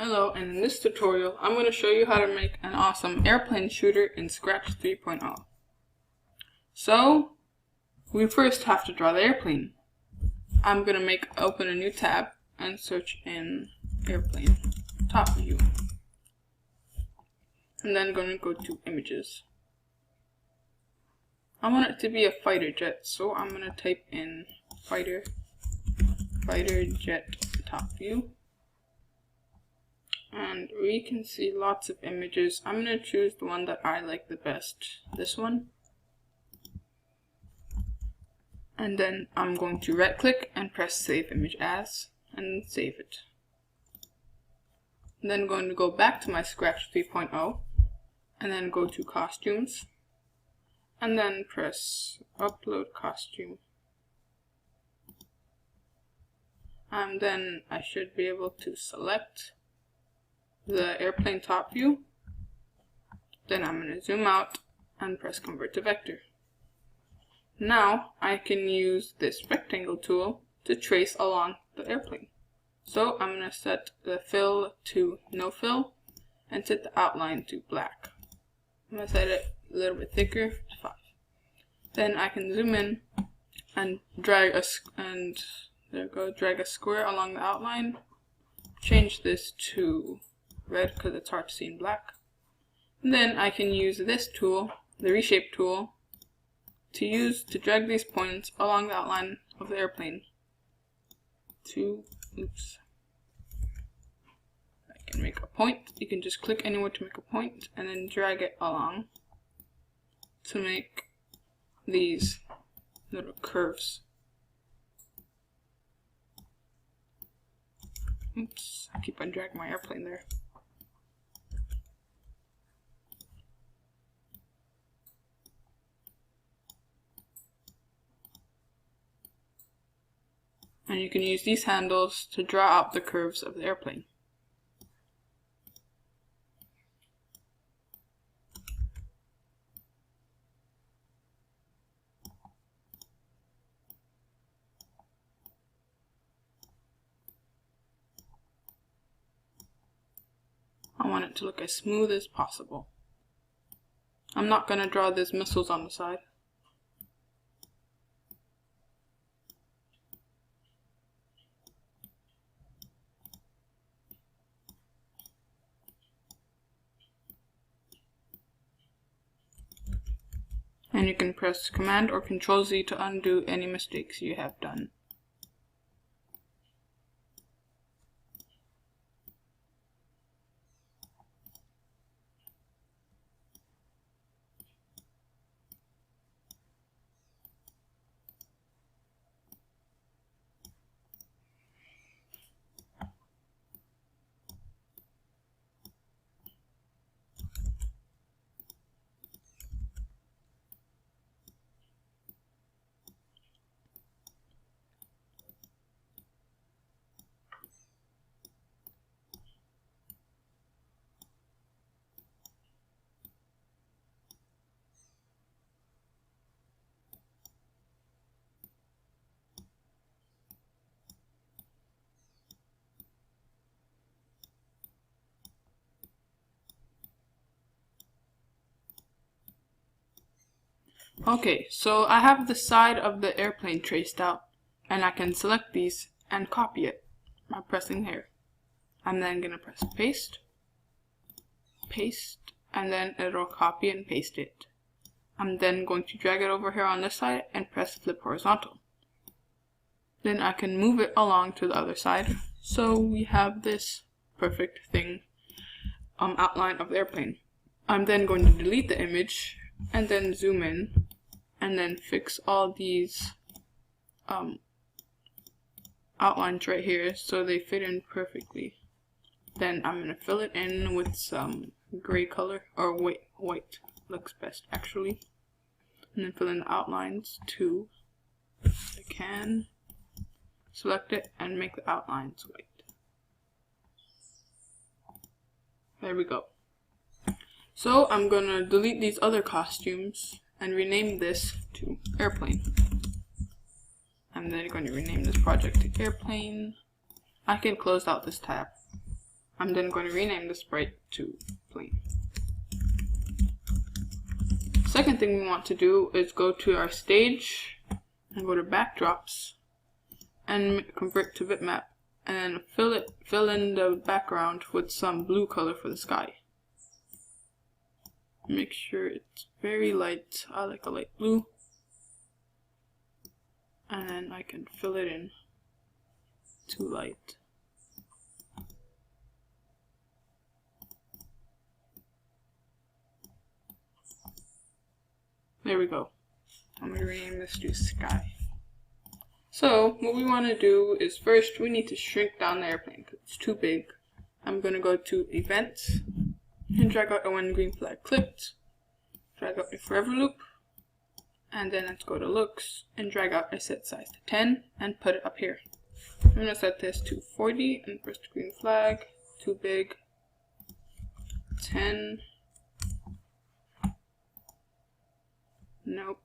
Hello, and in this tutorial, I'm going to show you how to make an awesome airplane shooter in Scratch 3.0. So, we first have to draw the airplane. I'm going to open a new tab and search in airplane top view. And then going to go to images. I want it to be a fighter jet, so I'm going to type in fighter jet top view. And we can see lots of images. I'm going to choose the one that I like the best, this one. And then I'm going to right click and press save image as and save it. And then I'm going to go back to my Scratch 3.0 and then go to costumes and then press upload costume. And then I should be able to select the airplane top view. Then I'm going to zoom out and press convert to vector. Now I can use this rectangle tool to trace along the airplane. So I'm going to set the fill to no fill and set the outline to black. I'm going to set it a little bit thicker to 5. Then I can zoom in and drag a square along the outline. Change this to red because it's hard to see in black. And then I can use this tool, the reshape tool, to drag these points along the outline of the airplane. I can make a point. You can just click anywhere to make a point and then drag it along to make these little curves. Oops, I keep on dragging my airplane there. And you can use these handles to draw out the curves of the airplane. I want it to look as smooth as possible. I'm not going to draw these missiles on the side. And you can press Command or Control Z to undo any mistakes you have done. Okay, so I have the side of the airplane traced out, and I can select these and copy it by pressing here. I'm then going to press paste, and then it'll copy and paste it. I'm then going to drag it over here on this side and press flip horizontal. Then I can move it along to the other side, so we have this perfect thing, outline of the airplane. I'm then going to delete the image and then zoom in and then fix all these outlines right here so they fit in perfectly. Then I'm going to fill it in with some gray color, or white looks best actually. And then fill in the outlines too. I can select it and make the outlines white. There we go. So I'm going to delete these other costumes and rename this to airplane. I'm then going to rename this project to airplane. I can close out this tab. I'm then going to rename the sprite to plane. Second thing we want to do is go to our stage and go to backdrops and convert to bitmap, and then fill in the background with some blue color for the sky. Make sure it's very light. I like a light blue. And then I can fill it in too light. There we go. I'm going to rename this to sky. So what we want to do is first we need to shrink down the airplane because it's too big. I'm going to go to events and drag out a when green flag clicked, drag out a forever loop, and then let's go to looks and drag out a set size to 10 and put it up here. I'm going to set this to 40 and press the green flag, too big, 10, nope,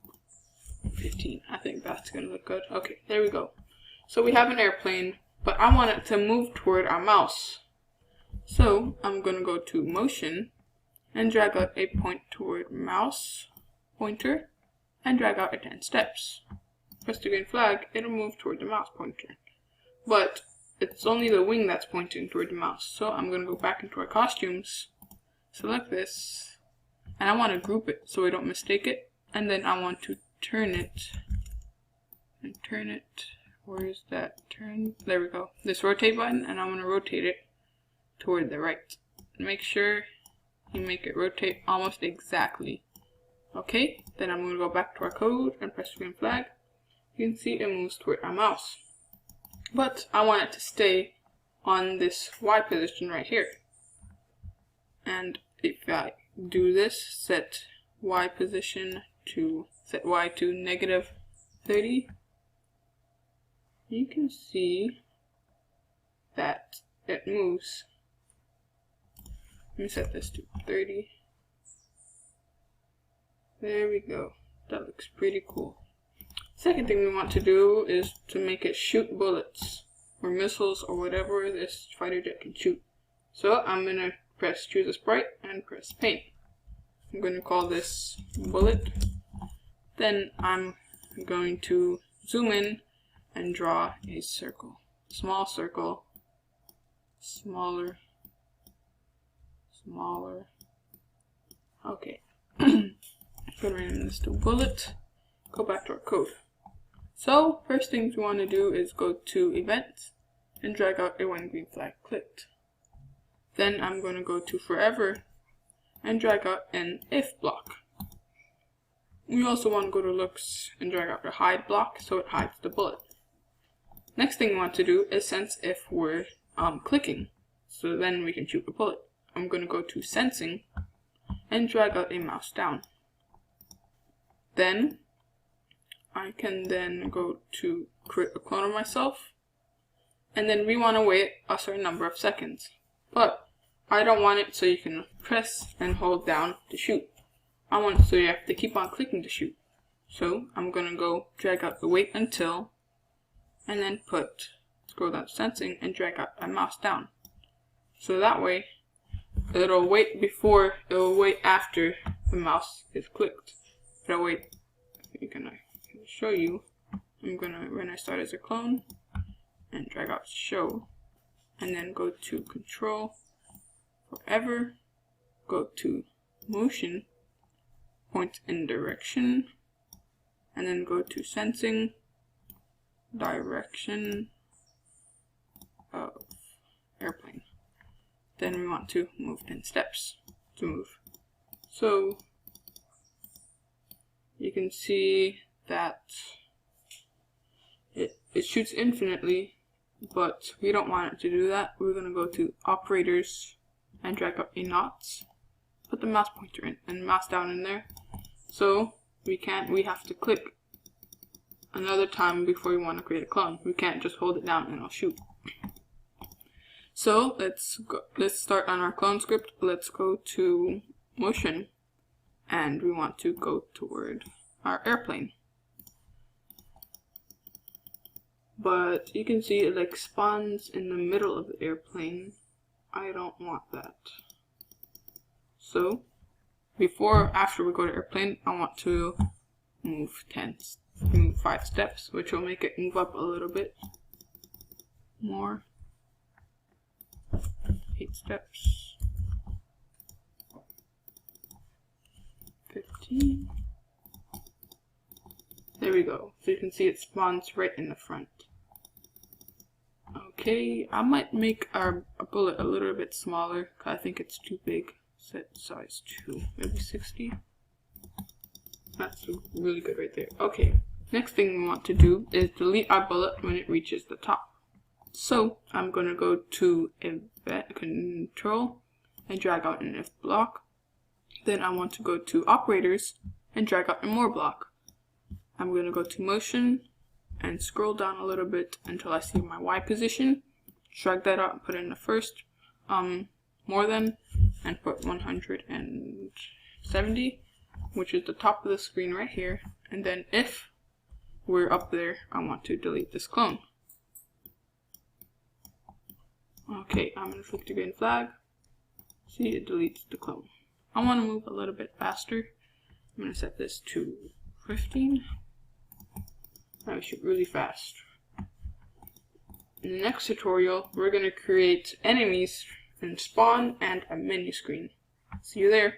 15. I think that's going to look good. Okay, there we go. So we have an airplane, but I want it to move toward our mouse. So I'm going to go to motion and drag out a point toward mouse pointer and drag out a 10 steps. Press the green flag, it'll move toward the mouse pointer. But it's only the wing that's pointing toward the mouse. So I'm going to go back into our costumes, select this, and I want to group it so we don't mistake it. And then I want to turn it, where is that turn? There we go. This rotate button, and I'm going to rotate it toward the right. Make sure you make it rotate almost exactly. Okay, then I'm going to go back to our code and press the green flag. You can see it moves toward our mouse. But I want it to stay on this Y position right here. And if I do this, set Y position to set Y to -30, you can see that it moves. Let me set this to 30. There we go. That looks pretty cool. Second thing we want to do is to make it shoot bullets or missiles or whatever this fighter jet can shoot. So I'm going to press choose a sprite and press paint. I'm going to call this bullet. Then I'm going to zoom in and draw a circle. Small circle, smaller, smaller. Okay. I'm going to rename this to bullet. Go back to our code. So first things we want to do is go to events and drag out a when green flag clicked. Then I'm going to go to forever and drag out an if block. We also want to go to looks and drag out the hide block so it hides the bullet. Next thing we want to do is sense if we're clicking, so then we can shoot the bullet. I'm going to go to sensing and drag out a mouse down. Then I can then go to create a clone of myself, and then we want to wait a certain number of seconds. But I don't want it so you can press and hold down to shoot. I want it so you have to keep on clicking to shoot. So I'm going to go drag out the wait until, and then scroll down to sensing and drag out my mouse down. So that way it'll wait before, it'll wait after the mouse is clicked. It'll wait, I can show you. I'm going to, when I start as a clone, and drag out show, and then go to control, forever, go to motion, point in direction, and then go to sensing, direction of airplane. Then we want to move 10 steps to move. So you can see that it shoots infinitely, but we don't want it to do that. We're going to go to operators and drag up a knots, put the mouse pointer in and mouse down in there. So we have to click another time before we want to create a clone. We can't just hold it down and it'll shoot. So let's start on our clone script. Let's go to motion and we want to go toward our airplane. But you can see it like spawns in the middle of the airplane. I don't want that. So after we go to airplane, I want to move 5 steps, which will make it move up a little bit more. 8 steps. 15. There we go. So you can see it spawns right in the front. Okay, I might make our bullet a little bit smaller, because I think it's too big. Set size 2, maybe 60. That's really good right there. Okay, next thing we want to do is delete our bullet when it reaches the top. So I'm going to go to Event Control and drag out an if block. Then I want to go to Operators and drag out one more block. I'm going to go to Motion and scroll down a little bit until I see my Y position. Drag that out and put in the first more than, and put 170, which is the top of the screen right here. And then if we're up there, I want to delete this clone. Okay, I'm going to click the green flag. See, it deletes the clone. I want to move a little bit faster. I'm going to set this to 15. I shoot really fast. In the next tutorial, we're going to create enemies in Spawn and a menu screen. See you there.